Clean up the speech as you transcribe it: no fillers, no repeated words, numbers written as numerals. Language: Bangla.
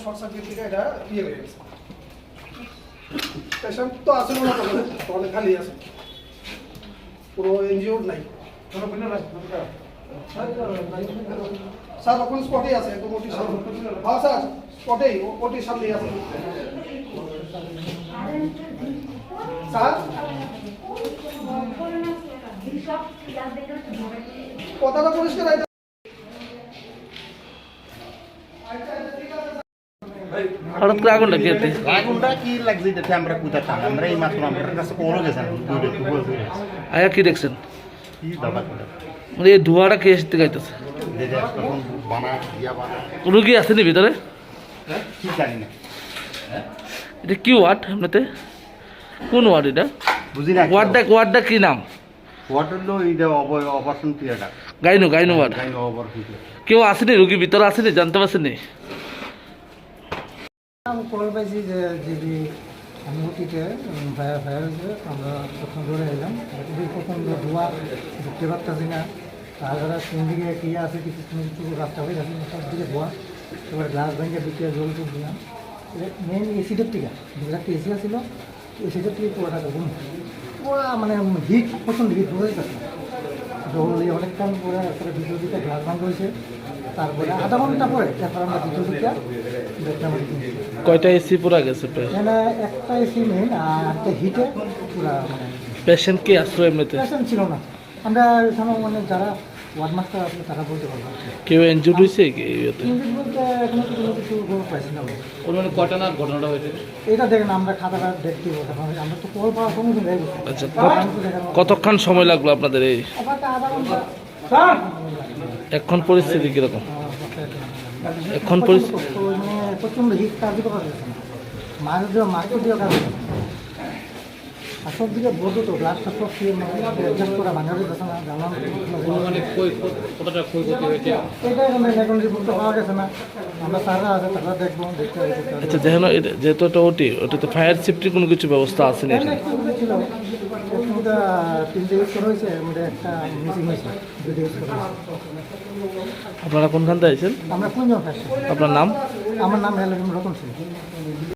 শর্ট সার্কিট থেকে এটা ইয়ে হয়ে গেছে। পেশেন্ট তো আছে না, তাহলে খালি আছে, পুরো এনজিও নাই স্যার। ওখানে স্পটেই আছে, একদম ওটির সামনে। হ্যাঁ স্যার, স্পটেই ওটির সামনেই আছে স্যার। কথাটা পরিষ্কার। হঠাৎ করে আগুনটা কি হতে আগুনটা কি লাগছে এটা আমরা কোথায় আমরা এই মাত্র আমাদের কাছে কল গেছেন আয়া কি দেখছেন? কি দাদা মানে এই ধোঁয়াটা কে এসে গাইতেছে? যেটা এখন বানা ইয়া বানা রুগী আসেনি ভিতরে? কি জানি না। এটা কি ওয়ার্ড আপনাতে? কোন ওয়ার্ড এটা? বুঝি না। ওয়ার্ডটা কি নাম? ওয়ার্ড হলো এটা operation theatre. Gynae ward. Gynae operation theatre. কেউ আসেনি? রুগী ভিতরে আসেনি? জানতে পারছেনি? আমি কল পাইছি যে যদি আমি ওটিতে ভায়া হয়েছে, আমরা প্রথম ধরে এলাম। প্রথম ধোয়া ঢুকতে পারতেছি না, তাছাড়া কোন দিকে কী আছে কিছু রাস্তা হয়ে যাচ্ছে, সব দিকে ধোয়া। এবার গ্লাস ভেঙে দিকে জল তুলছিলাম। মেন এসিটার থেকে যেটা একটা এসি ছিল, এসিটার থেকে পুরোটা ঘুম পুরা মানে হিট, প্রচণ্ড হিট বোঝা যাচ্ছে। জল দিয়ে অনেকক্ষণ পরে তারপরে দ্বিতীয় দিকে গ্লাস ভাঙ হয়েছে। তারপরে আধা ঘন্টা পরে তারপর আমরা দ্বিতীয় দিকে দেখলাম। কয়টা এসি পুরা গেছে? এখানে একটা এসি মেন আর একটা হিটে পুরা মানে পেশেন্ট কি আশ্রয় এমনিতে? পেশেন্ট ছিল না। আমরা এখানে মানে যারা ওয়ার্ড মাস্টার আছে তারা বলতে পারবো। কেউ এনজুড হয়েছে? ইঞ্জিন বলতে এখনো তো কোনো কিছু পাইছি না। মানে কটা না ঘটনাটা হয়েছে এটা দেখেন আমরা খাতাটা দেখতে পাবো, আমরা তো কল পাওয়ার সঙ্গে সঙ্গে যাই। আচ্ছা, কতক্ষণ সময় লাগলো আপনাদের? এই আধা ঘন্টা। এখন পরিস্থিতি কিরকম? এখন প্রচণ্ড হিট কাজ করা যাচ্ছে না, মার্কেট দিয়ে কাজ হচ্ছে আর সব দিকে বলতো তো গ্লাসটা সব অ্যাডজাস্ট করা ভাঙা যাচ্ছে না। জানলাম এটা এখন রিপোর্ট পাওয়া গেছে না। আমরা তারা আছে তারা দেখবো দেখতে। আচ্ছা, যেহেতু এটা ওটিতে ফায়ার সেফটির কোনো কিছু ব্যবস্থা আছে না? ছিল 3 ইউজ করা হয়েছে, এর মধ্যে একটা মিসিং হয়েছে, 2 ইউজ করা হয়েছে। আপনারা কোনখান থেকে আছেন? আমরা কোনজন? আপনার নাম? আমার নাম রতন সিং।